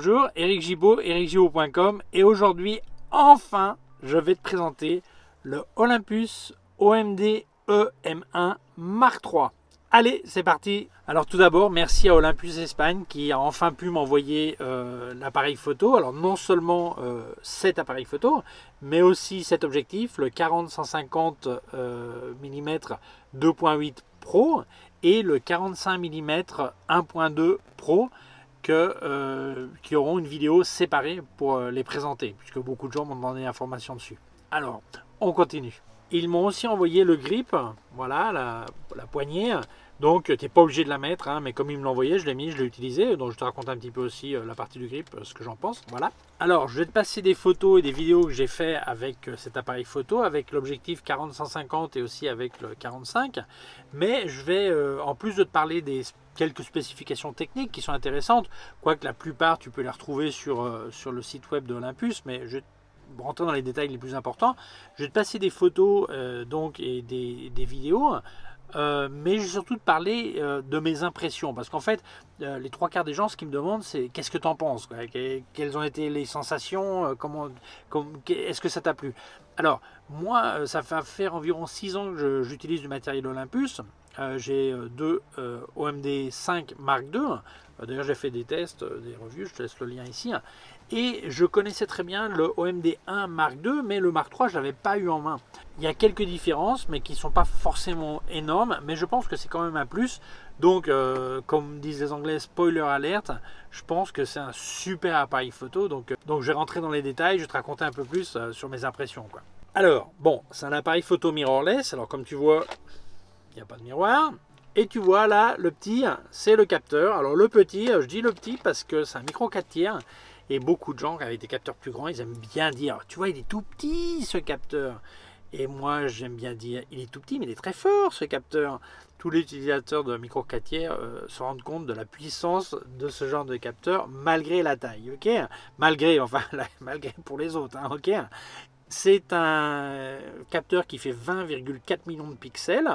Bonjour, Eric Gibaud, ericgibaud.com et aujourd'hui, enfin, je vais te présenter le Olympus OMD EM1 Mark III. Allez, c'est parti. Alors tout d'abord, merci à Olympus Espagne qui a enfin pu m'envoyer l'appareil photo. Alors non seulement cet appareil photo, mais aussi cet objectif, le 40-150 mm 2.8 Pro et le 45 mm 1.2 Pro qui auront une vidéo séparée pour les présenter, puisque beaucoup de gens m'ont demandé l'information dessus. Alors, on continue. Ils m'ont aussi envoyé le grip, voilà, la poignée. Donc, tu n'es pas obligé de la mettre, hein, mais comme ils me l'ont envoyé, je l'ai mis, je l'ai utilisé. Donc, je te raconte un petit peu aussi la partie du grip, ce que j'en pense. Voilà. Alors, je vais te passer des photos et des vidéos que j'ai fait avec cet appareil photo, avec l'objectif 40-150 et aussi avec le 45. Mais je vais, en plus de te parler des quelques spécifications techniques qui sont intéressantes, quoique la plupart, tu peux les retrouver sur le site web de Olympus, mais je rentrer dans les détails les plus importants. Je vais te passer des photos donc, et des vidéos, mais je vais surtout te parler de mes impressions, parce qu'en fait, les trois quarts des gens, ce qu'ils me demandent, c'est qu'est-ce que tu en penses, quoi, quelles ont été les sensations, est-ce que ça t'a plu. Alors, moi, ça va faire environ 6 ans que j'utilise du matériel Olympus. J'ai deux OMD 5 Mark II. D'ailleurs, j'ai fait des tests, des revues, je te laisse le lien ici. Et je connaissais très bien le OMD 1 Mark II, mais le Mark III, je ne l'avais pas eu en main. Il y a quelques différences, mais qui ne sont pas forcément énormes, mais je pense que c'est quand même un plus. Donc, comme disent les Anglais, spoiler alert, je pense que c'est un super appareil photo. Donc je vais rentrer dans les détails, je vais te raconter un peu plus sur mes impressions, quoi. Alors, bon, c'est un appareil photo mirrorless. Alors, comme tu vois, il n'y a pas de miroir. Et tu vois là, le petit, c'est le capteur. Alors, le petit, je dis le petit parce que c'est un micro 4 tiers. Et beaucoup de gens avec des capteurs plus grands, ils aiment bien dire, tu vois, il est tout petit ce capteur. Et moi, j'aime bien dire, il est tout petit, mais il est très fort ce capteur. Tous les utilisateurs de micro 4 tiers se rendent compte de la puissance de ce genre de capteur, malgré la taille, ok? Malgré, enfin, malgré pour les autres, hein, ok? C'est un capteur qui fait 20,4 millions de pixels.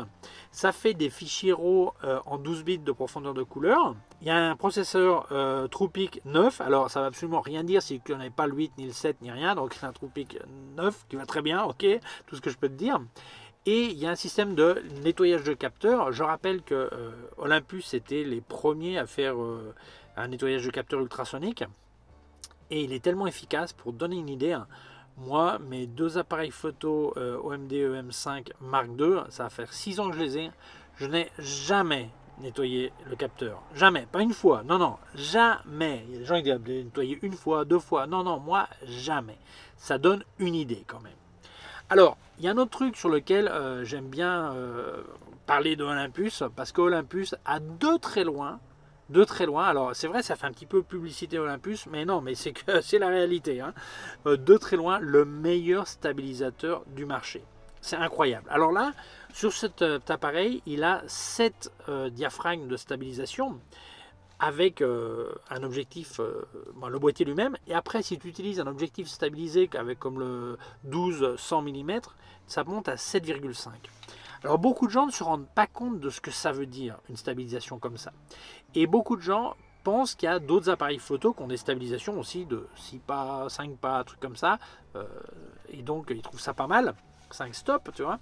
Ça fait des fichiers RAW en 12 bits de profondeur de couleur. Il y a un processeur TruePic 9. Alors, ça ne va absolument rien dire si tu n'avais pas le 8, ni le 7, ni rien. Donc, c'est un TruePic 9 qui va très bien. Ok, tout ce que je peux te dire. Et il y a un système de nettoyage de capteurs. Je rappelle que Olympus était les premiers à faire un nettoyage de capteurs ultrasonique. Et il est tellement efficace, pour donner une idée, hein. Moi, mes deux appareils photo OMD EM5 Mark II, ça va faire 6 ans que je les ai. Je n'ai jamais nettoyé le capteur. Jamais, pas une fois. Non, non, jamais. Il y a des gens qui disent nettoyer une fois, 2 fois. Non, non, moi, jamais. Ça donne une idée quand même. Alors, il y a un autre truc sur lequel j'aime bien parler de Olympus, parce qu'Olympus a de très loin, alors c'est vrai, ça fait un petit peu publicité Olympus, mais non, mais c'est que c'est la réalité, hein. De très loin, le meilleur stabilisateur du marché. C'est incroyable. Alors là, sur cet appareil, il a 7 diaphragmes de stabilisation avec un objectif, le boîtier lui-même. Et après, si tu utilises un objectif stabilisé avec comme le 12-100 mm, ça monte à 7,5. Alors beaucoup de gens ne se rendent pas compte de ce que ça veut dire, une stabilisation comme ça. Et beaucoup de gens pensent qu'il y a d'autres appareils photo qui ont des stabilisations aussi de 6 pas, 5 pas, trucs comme ça. Et donc ils trouvent ça pas mal, 5 stops, tu vois.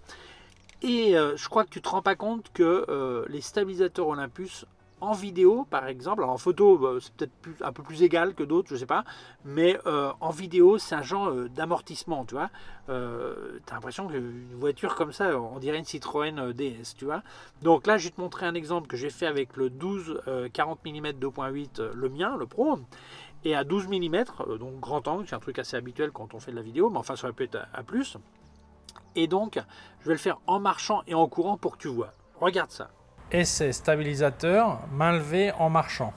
Et je crois que tu ne te rends pas compte que les stabilisateurs Olympus en vidéo, par exemple, alors en photo, c'est peut-être un peu plus égal que d'autres, je ne sais pas, mais en vidéo, c'est un genre d'amortissement, tu vois. Tu as l'impression qu'une voiture comme ça, on dirait une Citroën DS, tu vois. Donc là, je vais te montrer un exemple que j'ai fait avec le 12-40 mm 2.8, le mien, le Pro, et à 12 mm, donc grand angle, c'est un truc assez habituel quand on fait de la vidéo, mais enfin, ça peut être à plus. Et donc, je vais le faire en marchant et en courant pour que tu vois. Regarde ça. Essai stabilisateur, main levée en marchant.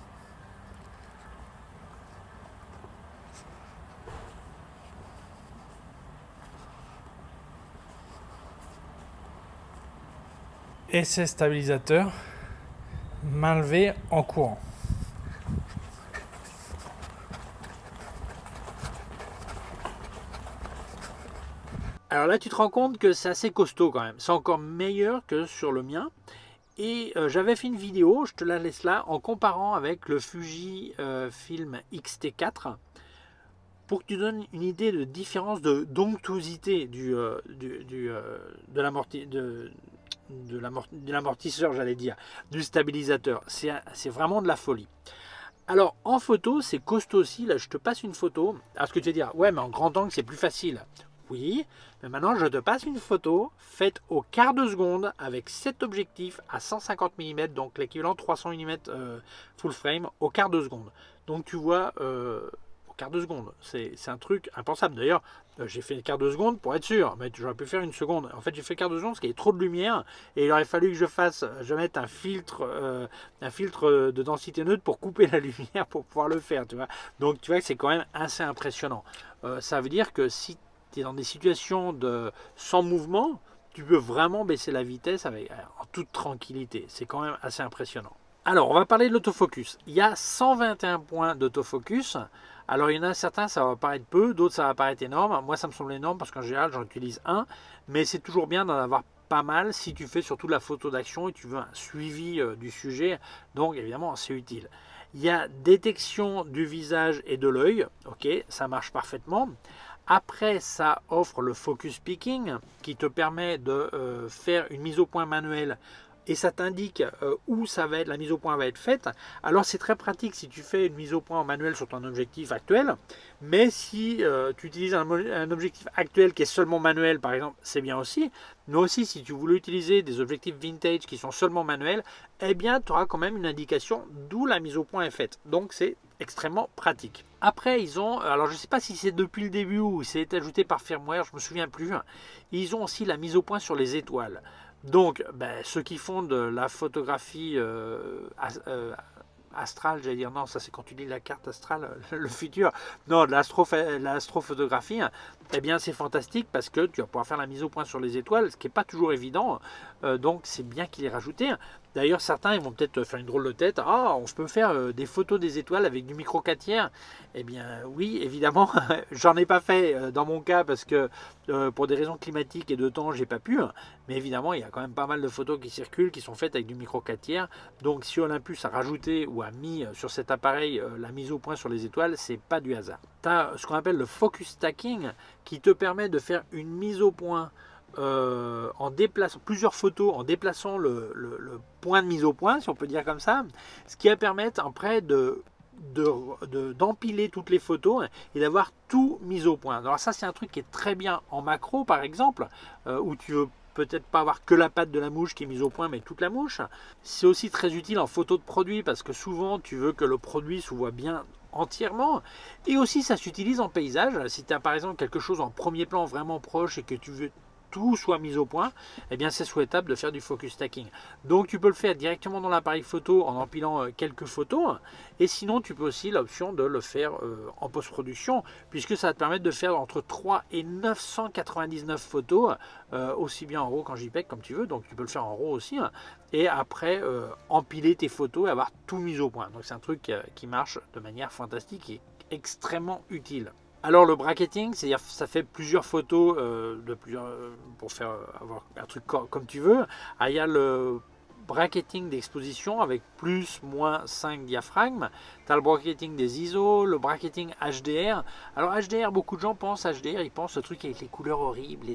Essai stabilisateur, main levée en courant. Alors là, tu te rends compte que c'est assez costaud quand même. C'est encore meilleur que sur le mien. Et j'avais fait une vidéo, je te la laisse là, en comparant avec le Fujifilm X-T4 pour que tu donnes une idée de différence de d'onctuosité de l'amortisseur, j'allais dire, du stabilisateur. C'est vraiment de la folie. Alors en photo, c'est costaud aussi. Là, je te passe une photo. Alors ce que tu vas dire, ouais, mais en grand angle, c'est plus facile. Oui, mais maintenant je te passe une photo faite au quart de seconde avec cet objectif à 150 mm, donc l'équivalent 300 mm full frame au quart de seconde. Donc tu vois, au quart de seconde, c'est un truc impensable. D'ailleurs, j'ai fait le quart de seconde pour être sûr, mais j'aurais pu faire une seconde. En fait, j'ai fait le quart de seconde parce qu'il y avait trop de lumière et il aurait fallu que je mette un filtre de densité neutre pour couper la lumière pour pouvoir le faire. Tu vois. Donc tu vois que c'est quand même assez impressionnant. Ça veut dire que si tu es dans des situations sans mouvement, tu peux vraiment baisser la vitesse en toute tranquillité. C'est quand même assez impressionnant. Alors, on va parler de l'autofocus. Il y a 121 points d'autofocus. Alors, il y en a certains, ça va paraître peu, d'autres, ça va paraître énorme. Moi, ça me semble énorme parce qu'en général, j'en utilise un. Mais c'est toujours bien d'en avoir pas mal si tu fais surtout de la photo d'action et tu veux un suivi du sujet. Donc, évidemment, c'est utile. Il y a détection du visage et de l'œil. Ok, ça marche parfaitement. Après, ça offre le focus picking qui te permet de faire une mise au point manuelle et ça t'indique où la mise au point va être faite. Alors c'est très pratique si tu fais une mise au point en manuel sur ton objectif actuel, mais si tu utilises un objectif actuel qui est seulement manuel par exemple, c'est bien aussi, mais aussi si tu voulais utiliser des objectifs vintage qui sont seulement manuels, eh bien tu auras quand même une indication d'où la mise au point est faite. Donc c'est extrêmement pratique. Après ils ont, alors je ne sais pas si c'est depuis le début ou si c'est ajouté par firmware, je ne me souviens plus, ils ont aussi la mise au point sur les étoiles. Donc, ceux qui font de la photographie astrale, j'allais dire, non, ça c'est quand tu lis la carte astrale, le futur, non, de l'astrophotographie, eh bien c'est fantastique parce que tu vas pouvoir faire la mise au point sur les étoiles, ce qui n'est pas toujours évident, donc c'est bien qu'il ait rajouté. D'ailleurs, certains ils vont peut-être faire une drôle de tête. Ah, on peut faire des photos des étoiles avec du micro 4 tiers. Eh bien, oui, évidemment, j'en ai pas fait dans mon cas parce que pour des raisons climatiques et de temps, j'ai pas pu. Mais évidemment, il y a quand même pas mal de photos qui circulent qui sont faites avec du micro 4 tiers. Donc, si Olympus a rajouté ou a mis sur cet appareil la mise au point sur les étoiles, c'est pas du hasard. Tu as ce qu'on appelle le focus stacking qui te permet de faire une mise au point en déplaçant plusieurs photos, en déplaçant le point de mise au point, si on peut dire comme ça, ce qui va permettre après d'empiler toutes les photos et d'avoir tout mis au point. Alors ça c'est un truc qui est très bien en macro par exemple, où tu veux peut-être pas avoir que la patte de la mouche qui est mise au point, mais toute la mouche. C'est aussi très utile en photo de produit parce que souvent tu veux que le produit se voit bien entièrement, et aussi ça s'utilise en paysage. Si tu as par exemple quelque chose en premier plan vraiment proche et que tu veux tout soit mis au point, eh bien c'est souhaitable de faire du focus stacking. Donc tu peux le faire directement dans l'appareil photo en empilant quelques photos, et sinon tu peux aussi l'option de le faire en post-production, puisque ça va te permettre de faire entre 3 et 999 photos, aussi bien en RAW qu'en JPEG comme tu veux, donc tu peux le faire en RAW aussi, et après empiler tes photos et avoir tout mis au point. Donc c'est un truc qui marche de manière fantastique et extrêmement utile. Alors le bracketing, c'est-à-dire ça fait plusieurs photos pour faire avoir un truc comme tu veux. Ah, il y a le bracketing d'exposition avec plus, moins 5 diaphragmes. Tu as le bracketing des ISO, le bracketing HDR. Alors HDR, beaucoup de gens pensent HDR, ils pensent le truc avec les couleurs horribles.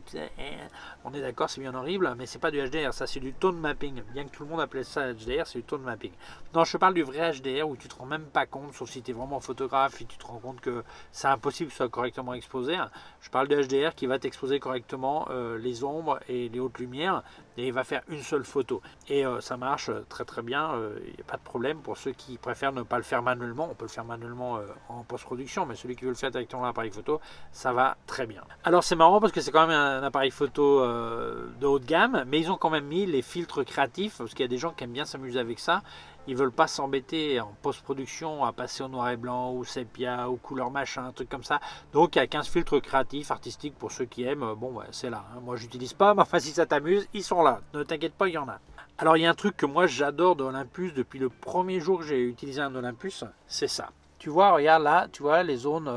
On est d'accord, c'est bien horrible, mais c'est pas du HDR, ça c'est du tone mapping. Bien que tout le monde appelait ça HDR, c'est du tone mapping. Non, je parle du vrai HDR où tu te rends même pas compte, sauf si tu es vraiment photographe et tu te rends compte que c'est impossible que ce soit correctement exposé. Je parle de HDR qui va t'exposer correctement les ombres et les hautes lumières, et il va faire une seule photo. Et ça marche très très bien, il n'y a pas de problème pour ceux qui préfèrent ne pas le faire manuellement. On peut le faire manuellement en post-production, mais celui qui veut le faire directement dans l'appareil photo, ça va très bien. Alors c'est marrant parce que c'est quand même un appareil photo de haut de gamme, mais ils ont quand même mis les filtres créatifs, parce qu'il y a des gens qui aiment bien s'amuser avec ça. Ils veulent pas s'embêter en post-production à passer au noir et blanc ou sépia ou couleur machin, un truc comme ça. Donc il y a 15 filtres créatifs, artistiques pour ceux qui aiment. Bon, c'est là. Moi j'utilise pas, mais enfin si ça t'amuse, ils sont là. Ne t'inquiète pas, il y en a. Alors il y a un truc que moi j'adore de Olympus depuis le premier jour que j'ai utilisé un Olympus, c'est ça. Tu vois, regarde là, tu vois les zones.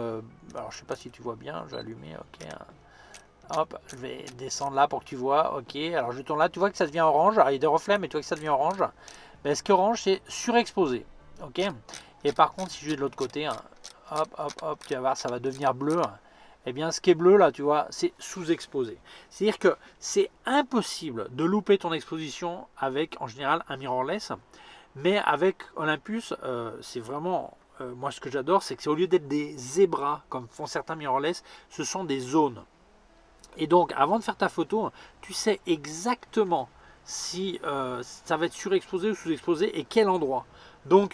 Alors je sais pas si tu vois bien, je vais allumer, ok. Hop, je vais descendre là pour que tu vois. Ok, alors je tourne là, tu vois que ça devient orange. Alors, il y a des reflets, mais tu vois que ça devient orange. Ben, ce qui est orange, c'est surexposé. Ok. Et par contre, si je vais de l'autre côté, hein, hop, hop, hop, tu vas voir, ça va devenir bleu. Eh bien, ce qui est bleu là, tu vois, c'est sous-exposé. C'est-à-dire que c'est impossible de louper ton exposition avec, en général, un mirrorless. Mais avec Olympus, c'est vraiment... moi, ce que j'adore, c'est que c'est au lieu d'être des zébras, comme font certains mirrorless, ce sont des zones. Et donc, avant de faire ta photo, tu sais exactement si ça va être surexposé ou sous-exposé et quel endroit. Donc,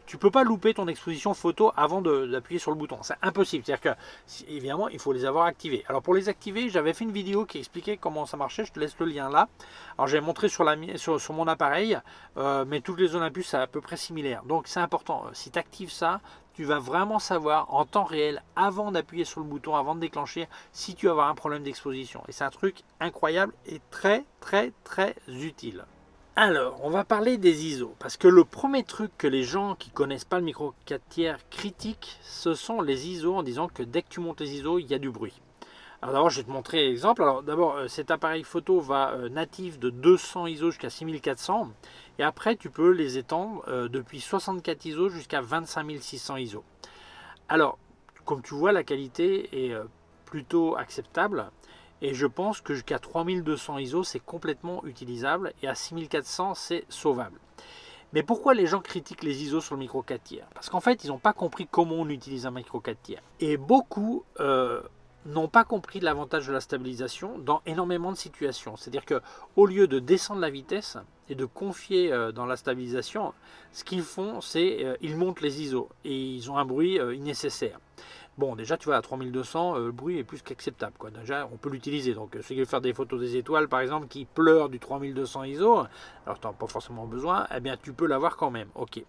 tu ne peux pas louper ton exposition photo avant d'appuyer sur le bouton. C'est impossible. C'est-à-dire que, évidemment, il faut les avoir activés. Alors, pour les activer, j'avais fait une vidéo qui expliquait comment ça marchait. Je te laisse le lien là. Alors, j'avais montré sur mon appareil, mais toutes les Olympus, c'est à peu près similaire. Donc, c'est important. Si tu actives ça, tu vas vraiment savoir en temps réel, avant d'appuyer sur le bouton, avant de déclencher, si tu vas avoir un problème d'exposition. Et c'est un truc incroyable et très utile. Alors, on va parler des ISO, parce que le premier truc que les gens qui connaissent pas le micro 4 tiers critiquent, ce sont les ISO, en disant que dès que tu montes les ISO, il y a du bruit. Alors d'abord, je vais te montrer l'exemple. Alors d'abord, cet appareil photo va natif de 200 ISO jusqu'à 6400. Et après, tu peux les étendre depuis 64 ISO jusqu'à 25 600 ISO. Alors, comme tu vois, la qualité est plutôt acceptable. Et je pense que jusqu'à 3200 ISO, c'est complètement utilisable. Et à 6400, c'est sauvable. Mais pourquoi les gens critiquent les ISO sur le micro 4 tiers? Parce qu'en fait, ils n'ont pas compris comment on utilise un micro 4 tiers. Et beaucoup n'ont pas compris l'avantage de la stabilisation dans énormément de situations. C'est-à-dire qu'au lieu de descendre la vitesse et de confier dans la stabilisation, ce qu'ils font, c'est ils montent les ISO et ils ont un bruit innécessaire. Bon, déjà, tu vois, à 3200, le bruit est plus qu'acceptable, quoi. Déjà, on peut l'utiliser. Donc, si tu veux faire des photos des étoiles, par exemple, qui pleurent du 3200 ISO, alors tu n'en as pas forcément besoin, eh bien, tu peux l'avoir quand même. Ok.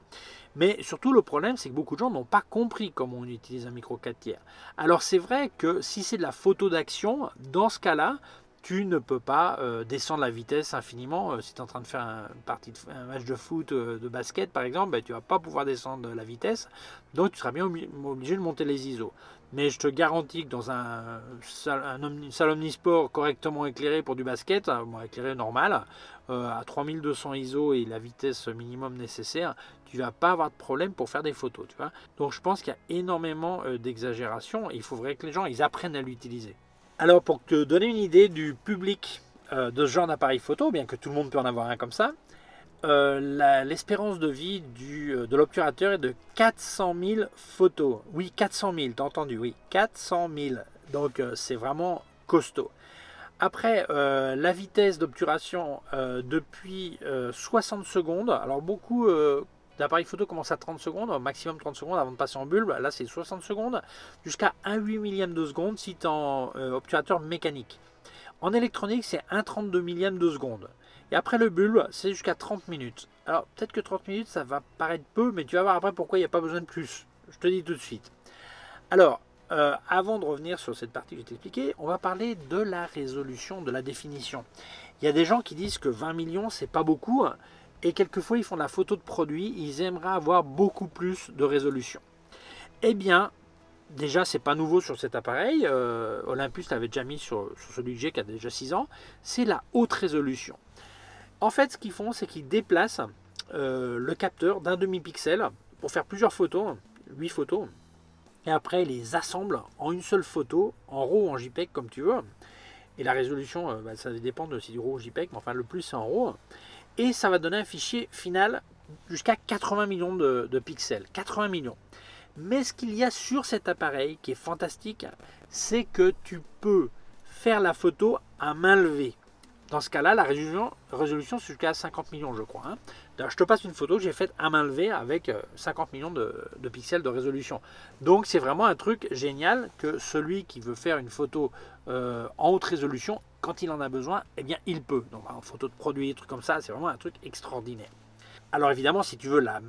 Mais surtout, le problème, c'est que beaucoup de gens n'ont pas compris comment on utilise un micro 4 tiers. Alors, c'est vrai que si c'est de la photo d'action, dans ce cas-là, tu ne peux pas descendre la vitesse infiniment. Si tu es en train de faire un match de foot, de basket par exemple, ben, tu ne vas pas pouvoir descendre la vitesse. Donc tu seras bien obligé de monter les ISO. Mais je te garantis que dans une salle omnisport correctement éclairée pour du basket, éclairé normal, à 3200 ISO et la vitesse minimum nécessaire, tu ne vas pas avoir de problème pour faire des photos. Tu vois. Donc je pense qu'il y a énormément d'exagération. Il faudrait que les gens ils apprennent à l'utiliser. Alors pour te donner une idée du public de ce genre d'appareil photo, bien que tout le monde peut en avoir un comme ça, l'espérance de vie de l'obturateur est de 400 000 photos. Oui, 400 000, t'as entendu, oui, 400 000. Donc c'est vraiment costaud. Après, la vitesse d'obturation depuis 60 secondes, alors beaucoup d'appareils photo commencent à 30 secondes, au maximum 30 secondes avant de passer en bulbe, là c'est 60 secondes, jusqu'à 1,8 millième de seconde si tu es en obturateur mécanique. En électronique, c'est 1,32 millième de seconde. Et après le bulbe, c'est jusqu'à 30 minutes. Alors peut-être que 30 minutes, ça va paraître peu, mais tu vas voir après pourquoi il n'y a pas besoin de plus. Je te dis tout de suite. Alors, avant de revenir sur cette partie que je t'ai expliquée, on va parler de la résolution, de la définition. Il y a des gens qui disent que 20 millions, c'est pas beaucoup, et quelquefois ils font de la photo de produit, ils aimeraient avoir beaucoup plus de résolution. Eh bien, déjà, c'est pas nouveau sur cet appareil. Olympus l'avait déjà mis sur celui que j'ai qui a déjà 6 ans. C'est la haute résolution. En fait, ce qu'ils font, c'est qu'ils déplacent le capteur d'un demi-pixel pour faire plusieurs photos, 8 photos. Et après, ils les assemblent en une seule photo, en RAW ou en JPEG, comme tu veux. Et la résolution, ça dépend aussi du RAW ou JPEG, mais enfin, le plus, c'est en RAW. Et ça va donner un fichier final jusqu'à 80 millions de pixels. 80 millions. Mais ce qu'il y a sur cet appareil qui est fantastique, c'est que tu peux faire la photo à main levée. Dans ce cas-là, la résolution c'est jusqu'à 50 millions, je crois. Hein. Je te passe une photo que j'ai faite à main levée avec 50 millions de pixels de résolution. Donc c'est vraiment un truc génial que celui qui veut faire une photo en haute résolution, quand il en a besoin, eh bien il peut. Donc en photo de produit, trucs comme ça, c'est vraiment un truc extraordinaire. Alors évidemment, si tu veux la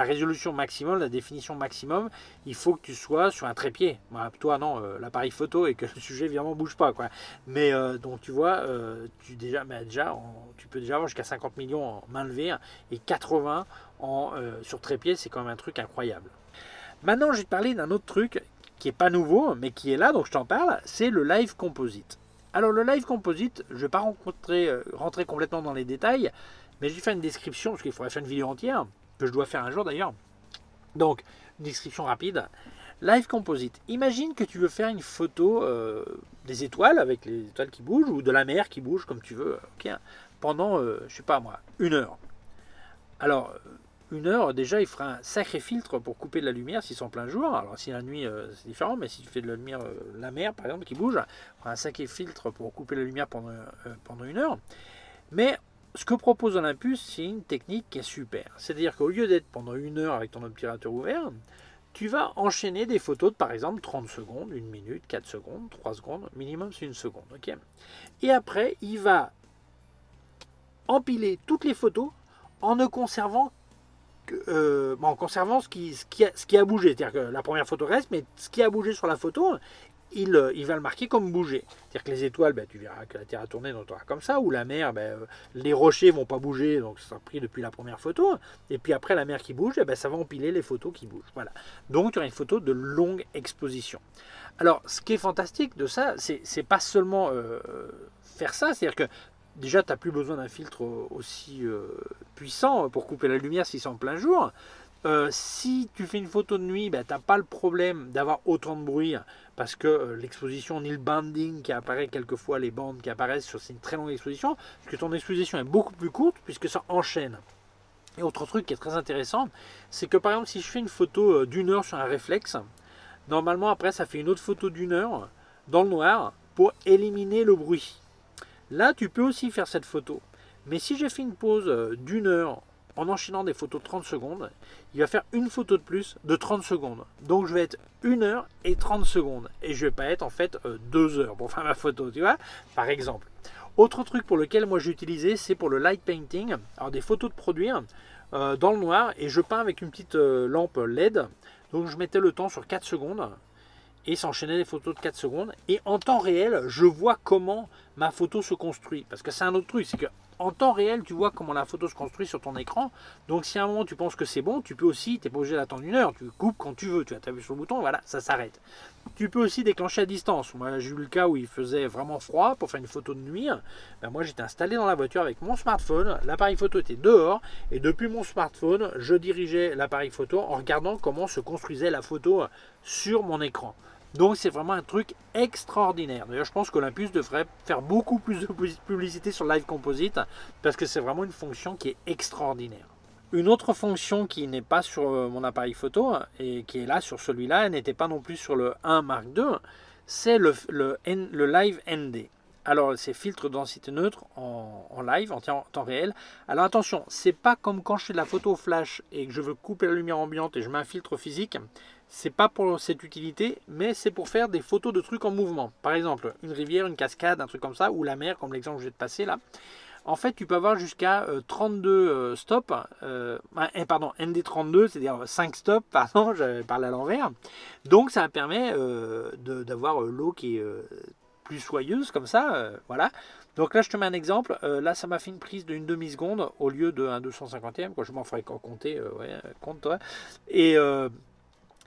résolution maximum, la définition maximum, il faut que tu sois sur un trépied. Toi, non, l'appareil photo et que le sujet évidemment bouge pas, quoi. Mais donc tu vois, tu peux déjà avoir jusqu'à 50 millions en main levée et 80 sur trépied, c'est quand même un truc incroyable. Maintenant, je vais te parler d'un autre truc qui n'est pas nouveau, mais qui est là, donc je t'en parle, c'est le Live Composite. Alors le Live Composite, je ne vais pas rentrer complètement dans les détails, mais je vais faire une description, parce qu'il faudrait faire une vidéo entière, que je dois faire un jour d'ailleurs. Donc, une description rapide. Live Composite. Imagine que tu veux faire une photo des étoiles, avec les étoiles qui bougent, ou de la mer qui bouge, comme tu veux, okay, pendant, je sais pas moi, 1 heure. Alors, 1 heure, déjà, il fera un sacré filtre pour couper de la lumière si c'est en plein jour. Alors, si la nuit, c'est différent, mais si tu fais de la lumière, la mer, par exemple, qui bouge, il fera un sacré filtre pour couper la lumière pendant 1 heure. Mais ce que propose Olympus, c'est une technique qui est super. C'est-à-dire qu'au lieu d'être pendant 1 heure avec ton obturateur ouvert, tu vas enchaîner des photos de par exemple 30 secondes, 1 minute, 4 secondes, 3 secondes, minimum c'est 1 seconde. Okay, et après, il va empiler toutes les photos en ne conservant ce qui a bougé. C'est-à-dire que la première photo reste, mais ce qui a bougé sur la photo, il va le marquer comme bougé. C'est-à-dire que les étoiles, tu verras que la Terre a tourné, donc tu auras comme ça, ou la mer, les rochers vont pas bouger, donc ça sera pris depuis la première photo. Et puis après, la mer qui bouge, ça va empiler les photos qui bougent. Voilà. Donc tu auras une photo de longue exposition. Alors, ce qui est fantastique de ça, c'est pas seulement faire ça, c'est-à-dire que déjà, tu n'as plus besoin d'un filtre aussi puissant pour couper la lumière si c'est en plein jour. Si tu fais une photo de nuit, tu n'as pas le problème d'avoir autant de bruit parce que l'exposition ni le banding qui apparaît quelquefois, les bandes qui apparaissent sur une très longue exposition, parce que ton exposition est beaucoup plus courte puisque ça enchaîne. Et autre truc qui est très intéressant, c'est que par exemple si je fais une photo d'1 heure sur un réflexe, normalement après ça fait une autre photo d'1 heure dans le noir pour éliminer le bruit. Là tu peux aussi faire cette photo, mais si j'ai fait une pause d'1 heure en enchaînant des photos de 30 secondes, il va faire une photo de plus de 30 secondes. Donc je vais être 1 heure et 30 secondes. Et je ne vais pas être en fait 2 heures pour faire ma photo, tu vois, par exemple. Autre truc pour lequel moi j'ai utilisé, c'est pour le light painting. Alors des photos de produits dans le noir et je peins avec une petite lampe LED. Donc je mettais le temps sur 4 secondes et s'enchaînait des photos de 4 secondes. Et en temps réel, je vois comment ma photo se construit. Parce que c'est un autre truc, c'est que en temps réel, tu vois comment la photo se construit sur ton écran. Donc si à un moment tu penses que c'est bon, tu peux aussi, tu n'es pas obligé d'attendre 1 heure, tu coupes quand tu veux, tu as tapé sur le bouton, voilà, ça s'arrête. Tu peux aussi déclencher à distance. Moi j'ai eu le cas où il faisait vraiment froid pour faire une photo de nuit. Moi j'étais installé dans la voiture avec mon smartphone, l'appareil photo était dehors et depuis mon smartphone, je dirigeais l'appareil photo en regardant comment se construisait la photo sur mon écran. Donc c'est vraiment un truc extraordinaire. D'ailleurs je pense qu'Olympus devrait faire beaucoup plus de publicité sur Live Composite parce que c'est vraiment une fonction qui est extraordinaire. Une autre fonction qui n'est pas sur mon appareil photo et qui est là sur celui-là, elle n'était pas non plus sur le 1 Mark II, c'est le Live ND. Alors c'est filtre de densité neutre en live, en temps réel. Alors attention, c'est pas comme quand je fais de la photo flash et que je veux couper la lumière ambiante et je mets un filtre physique. C'est pas pour cette utilité, mais c'est pour faire des photos de trucs en mouvement. Par exemple, une rivière, une cascade, un truc comme ça, ou la mer, comme l'exemple que je vais te passer là. En fait, tu peux avoir jusqu'à 32 stops, pardon, ND32, c'est-à-dire 5 stops, pardon, j'avais parlé à l'envers. Donc ça permet d'avoir l'eau qui est plus soyeuse, comme ça, voilà. Donc là, je te mets un exemple. Là, ça m'a fait une prise d'une demi-seconde au lieu de 1/250e, quoi. Je m'en ferais compter, compte toi. Et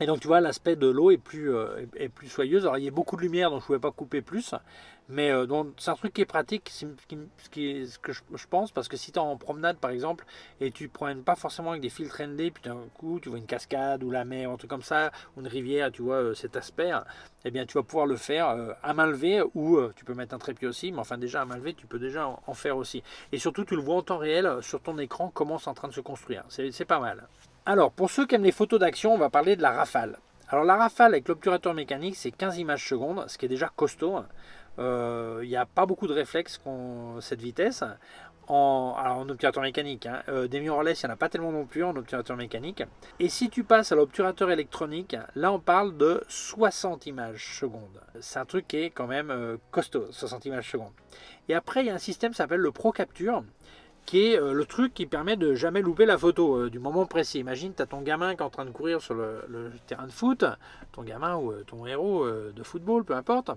donc tu vois, l'aspect de l'eau est plus soyeuse. Alors il y a beaucoup de lumière, donc je ne pouvais pas couper plus. Mais c'est un truc qui est pratique, ce que je pense, parce que si tu es en promenade par exemple, et tu ne promènes pas forcément avec des filtres ND, puis d'un coup tu vois une cascade ou la mer, un truc comme ça, ou une rivière, tu vois cet aspect, eh bien tu vas pouvoir le faire à main levée, ou tu peux mettre un trépied aussi, mais enfin déjà à main levée, tu peux déjà en faire aussi. Et surtout tu le vois en temps réel sur ton écran, comment c'est en train de se construire. C'est pas mal. Alors, pour ceux qui aiment les photos d'action, on va parler de la rafale. Alors, la rafale avec l'obturateur mécanique, c'est 15 images secondes, ce qui est déjà costaud. Il n'y a pas beaucoup de réflexes qui cette vitesse. En obturateur mécanique, des mirrorless, il n'y en a pas tellement non plus en obturateur mécanique. Et si tu passes à l'obturateur électronique, là on parle de 60 images secondes. C'est un truc qui est quand même costaud, 60 images secondes. Et après, il y a un système qui s'appelle le Pro Capture, qui est le truc qui permet de jamais louper la photo du moment précis. Imagine, tu as ton gamin qui est en train de courir sur le terrain de foot, ton gamin ou ton héros de football, peu importe,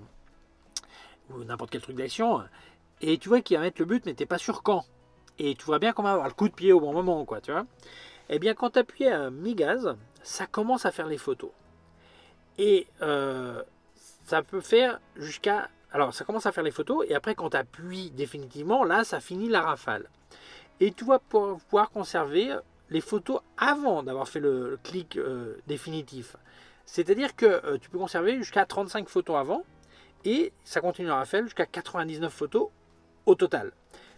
ou n'importe quel truc d'action, et tu vois qu'il va mettre le but, mais tu n'es pas sûr quand. Et tu vois bien comment avoir le coup de pied au bon moment, quoi, tu vois. Eh bien, quand tu appuies à mi-gaz, ça commence à faire les photos. Et ça peut faire jusqu'à... Alors, ça commence à faire les photos, et après, quand tu appuies définitivement, là, ça finit la rafale. Et tu vas pouvoir conserver les photos avant d'avoir fait le clic définitif. C'est-à-dire que tu peux conserver jusqu'à 35 photos avant, et ça continue la rafale jusqu'à 99 photos au total.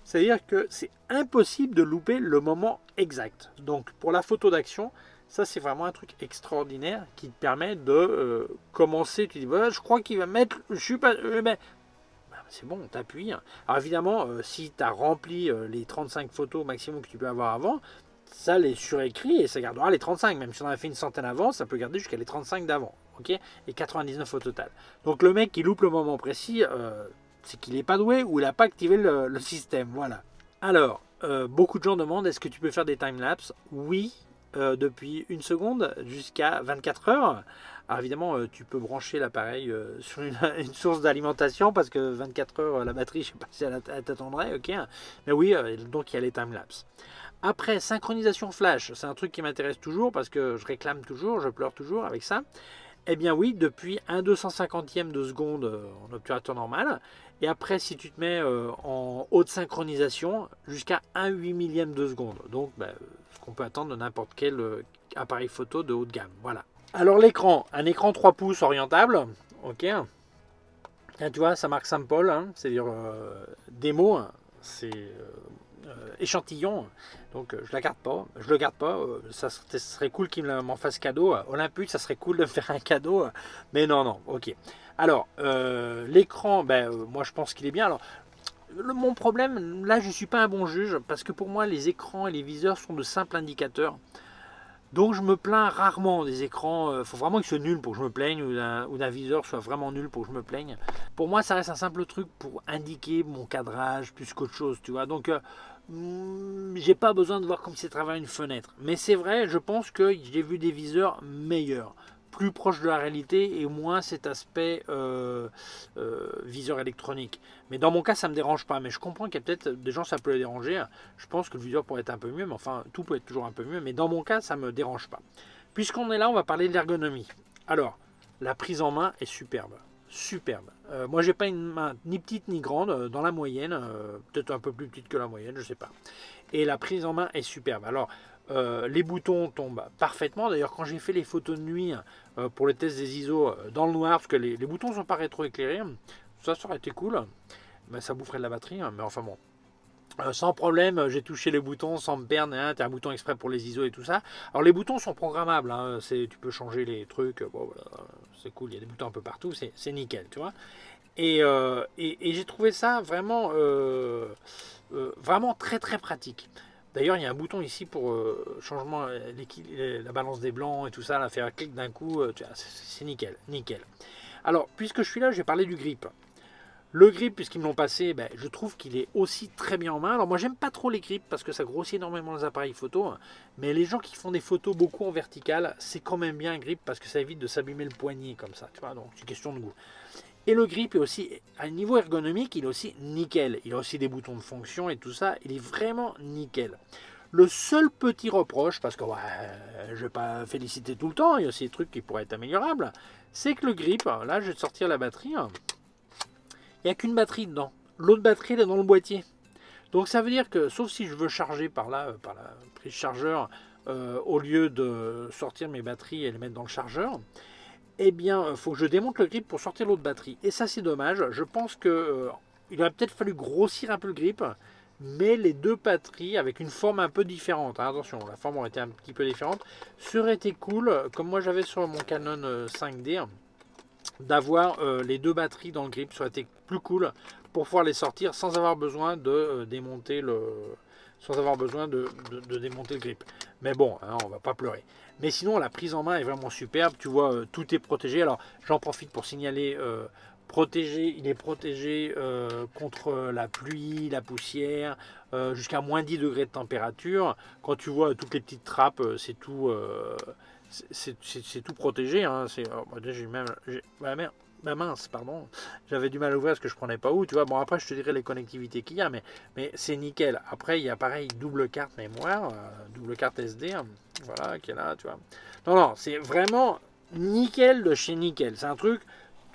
C'est-à-dire que c'est impossible de louper le moment exact. Donc, pour la photo d'action, ça, c'est vraiment un truc extraordinaire qui te permet de commencer. Tu dis, voilà, je crois qu'il va mettre. Je suis pas. Mais c'est bon, on t'appuie. Alors évidemment, si tu as rempli les 35 photos maximum que tu peux avoir avant, ça les surécrit et ça gardera les 35. Même si on en a fait une centaine avant, ça peut garder jusqu'à les 35 d'avant. Ok, et 99 au total. Donc le mec qui loupe le moment précis, c'est qu'il n'est pas doué ou il n'a pas activé le système. Voilà. Alors, beaucoup de gens demandent, est-ce que tu peux faire des timelapses? Oui, depuis 1 seconde jusqu'à 24 heures. Alors évidemment, tu peux brancher l'appareil sur une source d'alimentation parce que 24 heures, la batterie, je ne sais pas si elle t'attendrait, ok. Mais oui, donc il y a les timelapses. Après, synchronisation flash, c'est un truc qui m'intéresse toujours parce que je réclame toujours, je pleure toujours avec ça. Eh bien oui, depuis 1/250e de seconde en obturateur normal. Et après, si tu te mets en haute synchronisation, jusqu'à 1/8 millième de seconde. Donc, ce qu'on peut attendre de n'importe quel appareil photo de haut de gamme. Voilà. Alors l'écran, un écran 3 pouces orientable. Ok. Là, tu vois, ça marque sample, hein, c'est-à-dire démo. Hein, c'est échantillon. Donc je la garde pas. Je le garde pas. Ça serait cool qu'il m'en fasse cadeau. Olympus, ça serait cool de me faire un cadeau. Mais non, non. Ok. Alors l'écran, moi je pense qu'il est bien. Alors mon problème, là je suis pas un bon juge parce que pour moi les écrans et les viseurs sont de simples indicateurs. Donc je me plains rarement des écrans. Il faut vraiment qu'ils soient nuls pour que je me plaigne ou d'un viseur soit vraiment nul pour que je me plaigne. Pour moi, ça reste un simple truc pour indiquer mon cadrage plus qu'autre chose, tu vois. Donc j'ai pas besoin de voir comme si c'est à travers une fenêtre. Mais c'est vrai, je pense que j'ai vu des viseurs meilleurs, plus proches de la réalité et moins cet aspect viseur électronique. Mais dans mon cas, ça me dérange pas. Mais je comprends qu'il y a peut-être des gens, ça peut les déranger. Je pense que le viseur pourrait être un peu mieux, mais enfin, tout peut être toujours un peu mieux. Mais dans mon cas, ça me dérange pas. Puisqu'on est là, on va parler de l'ergonomie. Alors, la prise en main est superbe. Superbe. Moi, j'ai pas une main ni petite ni grande, dans la moyenne, peut-être un peu plus petite que la moyenne, je sais pas. Et la prise en main est superbe. Alors, les boutons tombent parfaitement. D'ailleurs, quand j'ai fait les photos de nuit pour les tests des ISO dans le noir, parce que les boutons sont pas rétroéclairés, ça aurait été cool. Ben, ça boufferait de la batterie, hein, mais enfin bon. Sans problème, j'ai touché les boutons sans me perdre. Hein, tu as un bouton exprès pour les ISO et tout ça. Alors les boutons sont programmables, hein, tu peux changer les trucs. Bon, voilà, c'est cool, il y a des boutons un peu partout, c'est nickel, tu vois. Et j'ai trouvé ça vraiment, vraiment très très pratique. D'ailleurs, il y a un bouton ici pour changement, la balance des blancs et tout ça, là, faire un clic d'un coup, c'est nickel, nickel. Alors, puisque je suis là, je vais parler du grip. Le grip, puisqu'ils me l'ont passé, je trouve qu'il est aussi très bien en main. Alors moi, j'aime pas trop les grips parce que ça grossit énormément les appareils photo. Mais les gens qui font des photos beaucoup en vertical, c'est quand même bien un grip parce que ça évite de s'abîmer le poignet comme ça. Tu vois, donc c'est question de goût. Et le grip est aussi, à un niveau ergonomique, il est aussi nickel. Il a aussi des boutons de fonction et tout ça. Il est vraiment nickel. Le seul petit reproche, parce que je ne vais pas féliciter tout le temps, il y a aussi des trucs qui pourraient être améliorables, c'est que le grip, là je vais te sortir la batterie, il n'y a qu'une batterie dedans. L'autre batterie elle est dans le boîtier. Donc ça veut dire que, sauf si je veux charger par là, par la prise chargeur, au lieu de sortir mes batteries et les mettre dans le chargeur, eh bien, il faut que je démonte le grip pour sortir l'autre batterie. Et ça, c'est dommage. Je pense que il aurait peut-être fallu grossir un peu le grip, mais les deux batteries, avec une forme un peu différente, hein, attention, la forme aurait été un petit peu différente, ça aurait été cool, comme moi j'avais sur mon Canon 5D, d'avoir les deux batteries dans le grip, ça aurait été plus cool pour pouvoir les sortir sans avoir besoin de démonter démonter le grip. Mais bon, hein, on va pas pleurer. Mais sinon, la prise en main est vraiment superbe. Tu vois, tout est protégé. Alors, j'en profite pour signaler, il est protégé contre la pluie, la poussière, jusqu'à moins 10 degrés de température. Quand tu vois toutes les petites trappes, c'est tout, c'est tout protégé. Hein. Mince, pardon. J'avais du mal à ouvrir parce que je prenais pas où. Tu vois, bon, après, je te dirai les connectivités qu'il y a, mais c'est nickel. Après, il y a pareil, double carte mémoire, double carte SD, voilà, qui est là, tu vois. Non, non, c'est vraiment nickel de chez nickel. C'est un truc,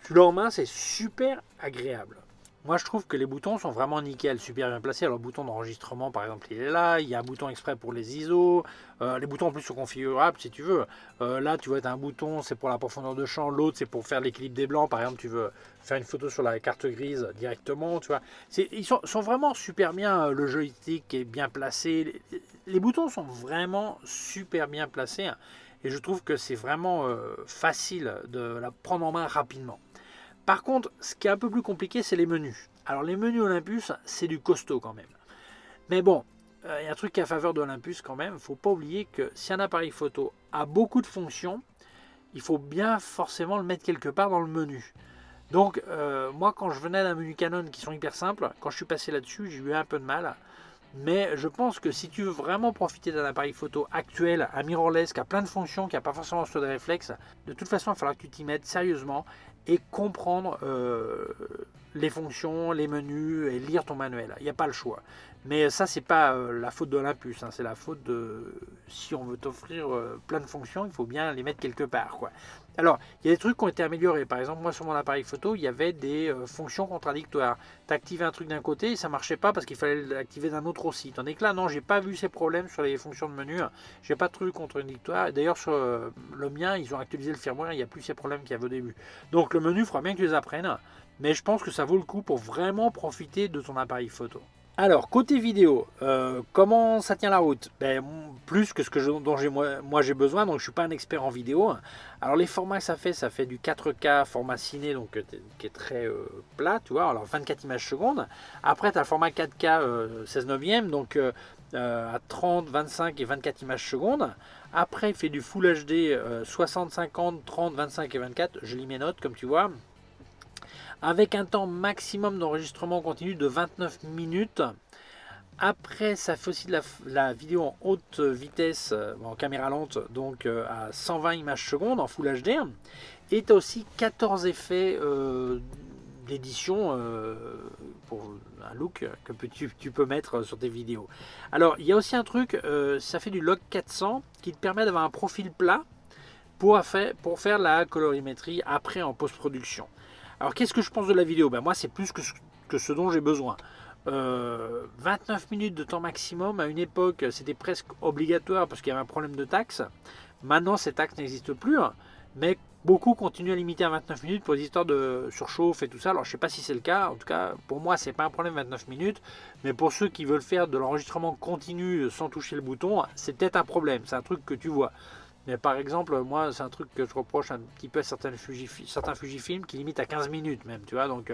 tu l'as en main, c'est super agréable. Moi, je trouve que les boutons sont vraiment nickel, super bien placés. Alors, le bouton d'enregistrement, par exemple, il est là. Il y a un bouton exprès pour les ISO. Les boutons, en plus, sont configurables si tu veux. Là, tu vois, tu as un bouton, c'est pour la profondeur de champ. L'autre, c'est pour faire l'équilibre des blancs. Par exemple, tu veux faire une photo sur la carte grise directement. Tu vois, ils sont vraiment super bien. Le joystick est bien placé. Les boutons sont vraiment super bien placés. Et je trouve que c'est vraiment facile de la prendre en main rapidement. Par contre, ce qui est un peu plus compliqué, c'est les menus. Alors les menus Olympus, c'est du costaud quand même. Mais bon, il y a un truc qui est à faveur d'Olympus quand même. Il ne faut pas oublier que si un appareil photo a beaucoup de fonctions, il faut bien forcément le mettre quelque part dans le menu. Donc moi, quand je venais d'un menu Canon qui sont hyper simples, quand je suis passé là-dessus, j'ai eu un peu de mal. Mais je pense que si tu veux vraiment profiter d'un appareil photo actuel, un mirrorless qui a plein de fonctions, qui n'a pas forcément ce de réflexe, de toute façon, il va falloir que tu t'y mettes sérieusement et comprendre les fonctions, les menus et lire ton manuel. Il n'y a pas le choix. Mais ça, c'est pas la faute d'Olympus, hein, c'est la faute de... Si on veut t'offrir plein de fonctions, il faut bien les mettre quelque part, quoi. Alors, il y a des trucs qui ont été améliorés. Par exemple, moi, sur mon appareil photo, il y avait des fonctions contradictoires. Tu activais un truc d'un côté et ça marchait pas parce qu'il fallait l'activer d'un autre aussi. Tandis que là, non, j'ai pas vu ces problèmes sur les fonctions de menu. J'ai pas de truc contradictoire. D'ailleurs, sur le mien, ils ont actualisé le firmware, il n'y a plus ces problèmes qu'il y avait au début. Donc, le menu, il faudra bien que tu les apprennes. Mais je pense que ça vaut le coup pour vraiment profiter de ton appareil photo. Alors, côté vidéo, comment ça tient la route? Plus que dont moi j'ai besoin, donc je ne suis pas un expert en vidéo. Alors, les formats que ça fait du 4K format ciné, donc qui est très plat, tu vois, alors 24 images secondes. Après, tu as le format 4K 16 neuvième, donc à 30, 25 et 24 images secondes. Après, il fait du Full HD 60, 50, 30, 25 et 24. Je lis mes notes, comme tu vois, avec un temps maximum d'enregistrement continu de 29 minutes. Après, ça fait aussi de la vidéo en haute vitesse, en caméra lente, donc à 120 images secondes en Full HD. Et tu as aussi 14 effets d'édition pour un look que tu peux mettre sur tes vidéos. Alors, il y a aussi un truc, ça fait du log 400 qui te permet d'avoir un profil plat pour faire la colorimétrie après en post-production. Alors qu'est-ce que je pense de la vidéo? Moi c'est plus que ce dont j'ai besoin. 29 minutes de temps maximum, à une époque c'était presque obligatoire parce qu'il y avait un problème de taxe. Maintenant cette taxe n'existe plus, mais beaucoup continuent à limiter à 29 minutes pour des histoires de surchauffe et tout ça. Alors je ne sais pas si c'est le cas, en tout cas pour moi c'est pas un problème 29 minutes, mais pour ceux qui veulent faire de l'enregistrement continu sans toucher le bouton, c'est peut-être un problème, c'est un truc que tu vois. Mais par exemple, moi, c'est un truc que je reproche un petit peu à certains Fujifilm qui limitent à 15 minutes même, tu vois. Donc,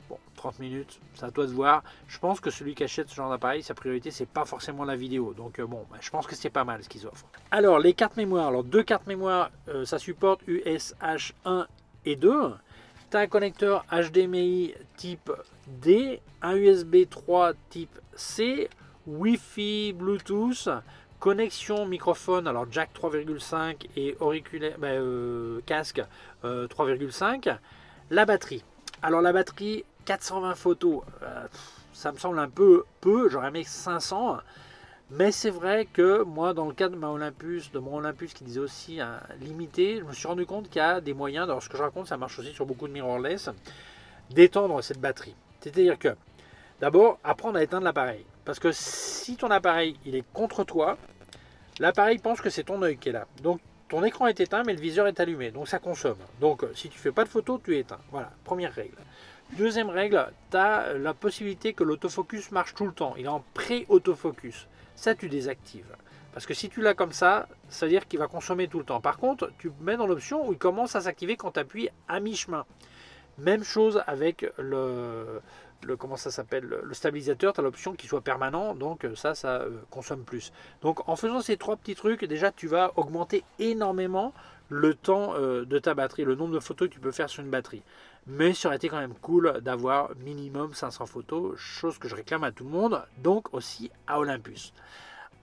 bon, 30 minutes, c'est à toi de voir. Je pense que celui qui achète ce genre d'appareil, sa priorité, c'est pas forcément la vidéo. Donc, je pense que c'est pas mal ce qu'ils offrent. Alors, les cartes mémoire. Alors, deux cartes mémoire, ça supporte USH 1 et 2. Tu as un connecteur HDMI type D, un USB 3 type C, Wi-Fi, Bluetooth. Connexion microphone, alors jack 3,5 et auriculaire, casque 3,5. La batterie. Alors la batterie, 420 photos, ça me semble un peu peu, j'aurais aimé 500. Mais c'est vrai que moi, dans le cas de mon Olympus qui disait aussi limité, je me suis rendu compte qu'il y a des moyens, alors ce que je raconte, ça marche aussi sur beaucoup de mirrorless, d'étendre cette batterie. C'est-à-dire que, d'abord, apprendre à éteindre l'appareil. Parce que si ton appareil il est contre toi, l'appareil pense que c'est ton œil qui est là. Donc ton écran est éteint mais le viseur est allumé. Donc ça consomme. Donc si tu fais pas de photo, tu éteins. Voilà, première règle. Deuxième règle, tu as la possibilité que l'autofocus marche tout le temps. Il est en pré-autofocus. Ça, tu désactives. Parce que si tu l'as comme ça, ça veut dire qu'il va consommer tout le temps. Par contre, tu mets dans l'option où il commence à s'activer quand tu appuies à mi-chemin. Même chose avec le stabilisateur, tu as l'option qu'il soit permanent, donc ça consomme plus. Donc en faisant ces trois petits trucs, déjà tu vas augmenter énormément le temps de ta batterie, le nombre de photos que tu peux faire sur une batterie. Mais ça aurait été quand même cool d'avoir minimum 500 photos, chose que je réclame à tout le monde, donc aussi à Olympus.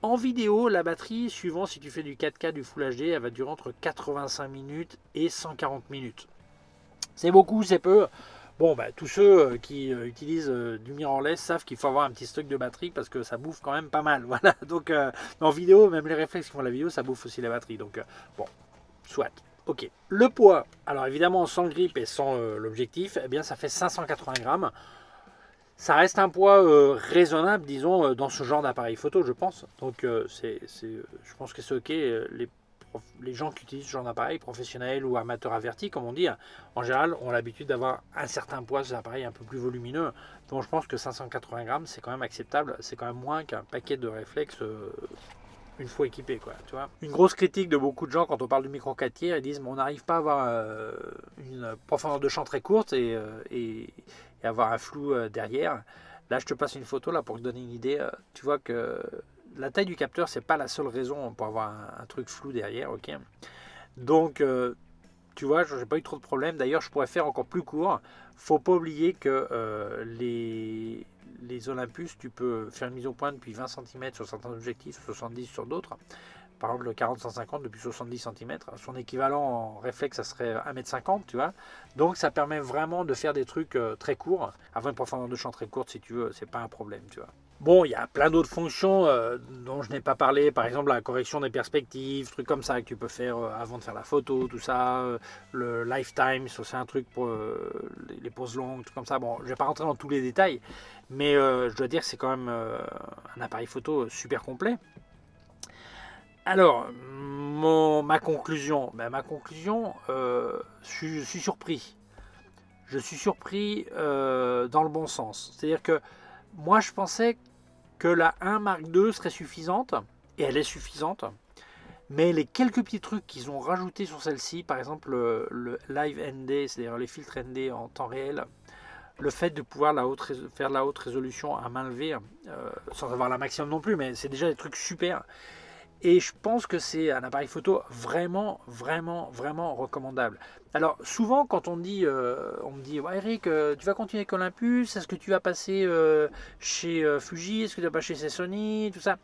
En vidéo, la batterie, suivant si tu fais du 4K, du Full HD, elle va durer entre 85 minutes et 140 minutes. C'est beaucoup, c'est peu. Bon, tous ceux qui utilisent du mirrorless savent qu'il faut avoir un petit stock de batterie parce que ça bouffe quand même pas mal. Voilà. Donc en vidéo, même les réflexes qui font la vidéo, ça bouffe aussi la batterie. Donc bon, soit. Ok. Le poids, alors évidemment sans grip et sans l'objectif, eh bien ça fait 580 grammes. Ça reste un poids raisonnable, disons, dans ce genre d'appareil photo, je pense. Donc, je pense que c'est ok. Les gens qui utilisent ce genre d'appareil, professionnels ou amateurs avertis, comme on dit, hein, en général, ont l'habitude d'avoir un certain poids sur l'appareil un peu plus volumineux. Donc, je pense que 580 grammes, c'est quand même acceptable. C'est quand même moins qu'un paquet de réflexes une fois équipé, quoi, tu vois. Une grosse critique de beaucoup de gens quand on parle du micro 4 tiers, ils disent on n'arrive pas à avoir une profondeur de champ très courte et avoir un flou derrière. Là, je te passe une photo là pour te donner une idée. Tu vois que la taille du capteur, c'est pas la seule raison pour avoir un truc flou derrière, ok. Donc, tu vois, j'ai pas eu trop de problèmes. D'ailleurs, je pourrais faire encore plus court. Faut pas oublier que les Olympus, tu peux faire une mise au point depuis 20 cm sur certains objectifs, 70 sur d'autres. Par exemple, le 40-150 depuis 70 cm. Son équivalent en réflexe, ça serait 1,50 m, tu vois. Donc, ça permet vraiment de faire des trucs très courts. Avoir une profondeur de champ très courte, si tu veux, c'est pas un problème, tu vois. Bon, il y a plein d'autres fonctions dont je n'ai pas parlé, par exemple la correction des perspectives, trucs comme ça que tu peux faire avant de faire la photo, tout ça, le lifetime, ça c'est un truc pour les poses longues, tout comme ça. Bon, je vais pas rentrer dans tous les détails, mais je dois dire que c'est quand même un appareil photo super complet. Alors, ma conclusion, je suis surpris. Je suis surpris dans le bon sens. C'est-à-dire que moi, je pensais que la 1 Mark II serait suffisante, et elle est suffisante, mais les quelques petits trucs qu'ils ont rajoutés sur celle-ci, par exemple le Live ND, c'est-à-dire les filtres ND en temps réel, le fait de pouvoir faire de la haute résolution à main levée, sans avoir la maximum non plus, mais c'est déjà des trucs super. Et je pense que c'est un appareil photo vraiment, vraiment, vraiment recommandable. Alors souvent quand on me dit ouais, Eric, tu vas continuer avec Olympus, est-ce que tu vas passer chez Fuji, est-ce que tu vas passer chez Sony, tout ça.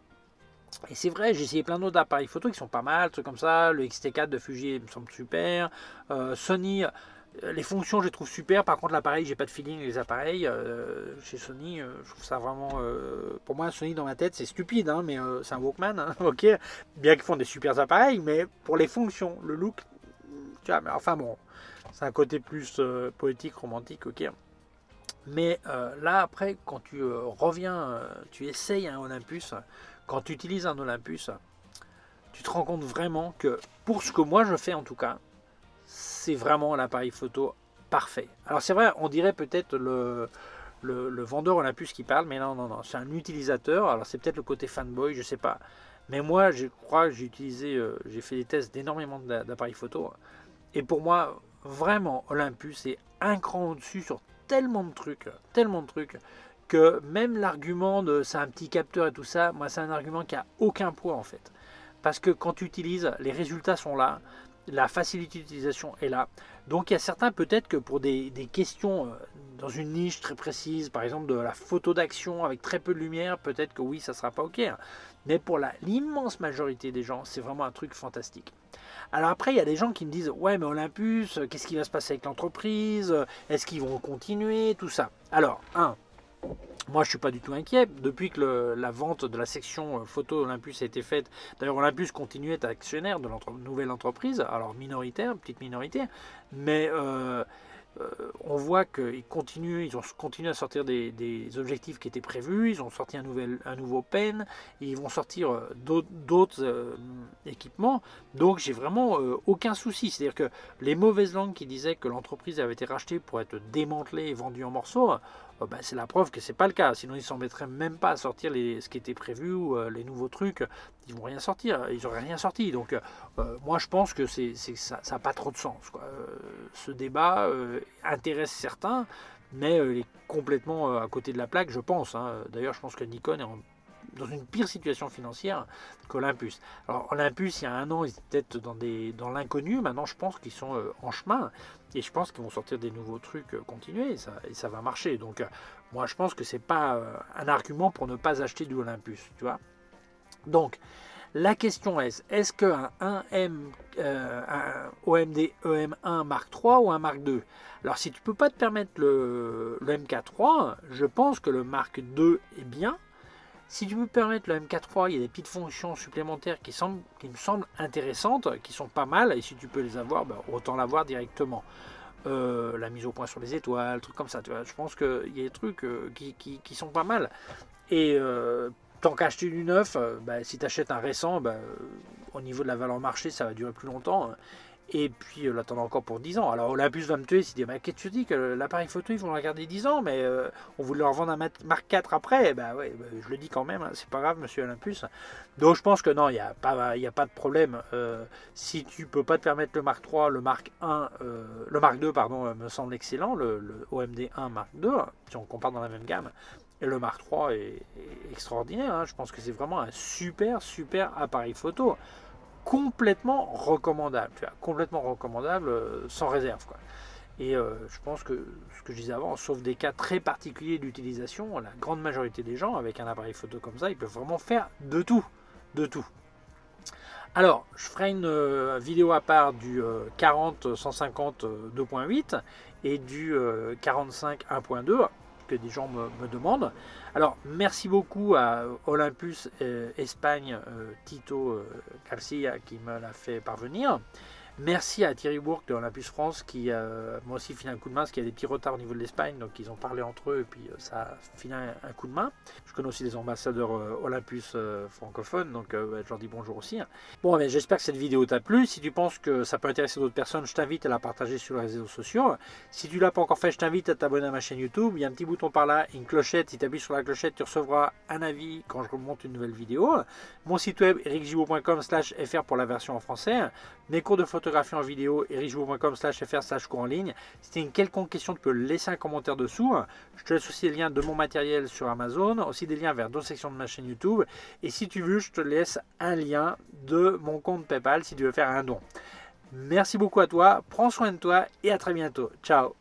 Et c'est vrai, j'ai essayé plein d'autres appareils photo qui sont pas mal, trucs comme ça. Le XT4 de Fuji me semble super. Sony, les fonctions je les trouve super. Par contre l'appareil, j'ai pas de feeling avec les appareils. Chez Sony, je trouve ça vraiment... pour moi, Sony dans ma tête, c'est stupide, hein, mais c'est un Walkman, hein, ok. Bien qu'ils font des super appareils, mais pour les fonctions, le look, tu vois, mais enfin bon, c'est un côté plus poétique, romantique, ok. Mais là, après, quand tu reviens, tu essayes un Olympus, quand tu utilises un Olympus, tu te rends compte vraiment que, pour ce que moi je fais en tout cas, c'est vraiment l'appareil photo parfait. Alors c'est vrai, on dirait peut-être le vendeur Olympus qui parle, mais non, non, non, c'est un utilisateur. Alors c'est peut-être le côté fanboy, je sais pas. Mais moi, je crois que j'ai fait des tests d'énormément d'appareils photo. Et pour moi, vraiment, Olympus est un cran au-dessus sur tellement de trucs, que même l'argument de c'est un petit capteur et tout ça, moi c'est un argument qui a aucun poids en fait. Parce que quand tu utilises, les résultats sont là, la facilité d'utilisation est là. Donc il y a certains peut-être que pour des questions dans une niche très précise, par exemple de la photo d'action avec très peu de lumière, peut-être que oui, ça ne sera pas ok. Hein. Mais pour l'immense majorité des gens, c'est vraiment un truc fantastique. Alors après, il y a des gens qui me disent ouais, mais Olympus, qu'est-ce qui va se passer avec l'entreprise? Est-ce qu'ils vont continuer? Tout ça. Alors, moi je ne suis pas du tout inquiet. Depuis que la vente de la section photo Olympus a été faite, d'ailleurs Olympus continue à être actionnaire de nouvelle entreprise, alors minoritaire, petite minorité, mais on voit qu'ils ont continué à sortir des objectifs qui étaient prévus, ils ont sorti un nouveau pen, ils vont sortir d'autres équipements, donc j'ai vraiment aucun souci. C'est-à-dire que les mauvaises langues qui disaient que l'entreprise avait été rachetée pour être démantelée et vendue en morceaux, c'est la preuve que c'est pas le cas, sinon ils ne s'en mettraient même pas à sortir ce qui était prévu ou les nouveaux trucs, ils vont rien sortir, ils n'auraient rien sorti. Donc moi je pense que ça n'a pas trop de sens, quoi. Ce débat intéresse certains, mais il est complètement à côté de la plaque, je pense. Hein. D'ailleurs, je pense que Nikon est dans une pire situation financière qu'Olympus. Alors Olympus, il y a un an, ils étaient peut-être dans l'inconnu. Maintenant, je pense qu'ils sont en chemin. Et je pense qu'ils vont sortir des nouveaux trucs continuer. Et ça va marcher. Donc, moi, je pense que c'est pas un argument pour ne pas acheter du Olympus. Tu vois. Donc, la question est-ce qu'un un OMD EM1 Mark III ou un Mark II? Alors, si tu ne peux pas te permettre le MK3, je pense que le Mark II est bien. Si tu peux permettre le MK3, il y a des petites fonctions supplémentaires qui me semblent intéressantes, qui sont pas mal, et si tu peux les avoir, bah, autant l'avoir directement. La mise au point sur les étoiles, trucs comme ça, tu vois. Je pense qu'il y a des trucs qui sont pas mal. Et tant qu'acheter du neuf, bah, si tu achètes un récent, bah, au niveau de la valeur marché, ça va durer plus longtemps. Et puis l'attendre encore pour 10 ans. Alors Olympus va me tuer s'il dit mais qu'est-ce que tu dis que l'appareil photo ils vont le garder 10 ans, mais on voulait leur vendre un Mark 4 après. Bah ouais, bah, je le dis quand même, hein, c'est pas grave monsieur Olympus. Donc je pense que non, il n'y a pas de problème. Si tu peux pas te permettre le Mark 3, le Mark 1, le Mark 2 pardon, me semble excellent, le OMD 1 Mark 2, si on compare dans la même gamme. Et le Mark 3 est extraordinaire, hein. Je pense que c'est vraiment un super appareil photo. Complètement recommandable, tu vois, complètement recommandable, sans réserve, quoi. Et je pense que ce que je disais avant, sauf des cas très particuliers d'utilisation, la grande majorité des gens avec un appareil photo comme ça, ils peuvent vraiment faire de tout, de tout. Alors, je ferai une vidéo à part du 40-150 2.8 et du 45 1.2 que des gens me demandent. Alors, merci beaucoup à Olympus Espagne, Tito Garcia qui me l'a fait parvenir. Merci à Thierry Bourg de Olympus France qui m'a aussi filé un coup de main parce qu'il y a des petits retards au niveau de l'Espagne, donc ils ont parlé entre eux et puis ça a filé un coup de main. Je connais aussi les ambassadeurs Olympus francophones, donc je leur dis bonjour aussi. Bon, mais j'espère que cette vidéo t'a plu. Si tu penses que ça peut intéresser d'autres personnes, je t'invite à la partager sur les réseaux sociaux. Si tu ne l'as pas encore fait, je t'invite à t'abonner à ma chaîne YouTube. Il y a un petit bouton par là, une clochette. Si tu appuies sur la clochette, tu recevras un avis quand je remonte une nouvelle vidéo. Mon site web ericgibaud.com/fr pour la version en français. Mes cours de photographie en vidéo, ericgibaud.com/fr/cours en ligne. Si tu as une quelconque question, tu peux laisser un commentaire dessous. Je te laisse aussi les liens de mon matériel sur Amazon, aussi des liens vers d'autres sections de ma chaîne YouTube. Et si tu veux, je te laisse un lien de mon compte PayPal si tu veux faire un don. Merci beaucoup à toi, prends soin de toi et à très bientôt. Ciao.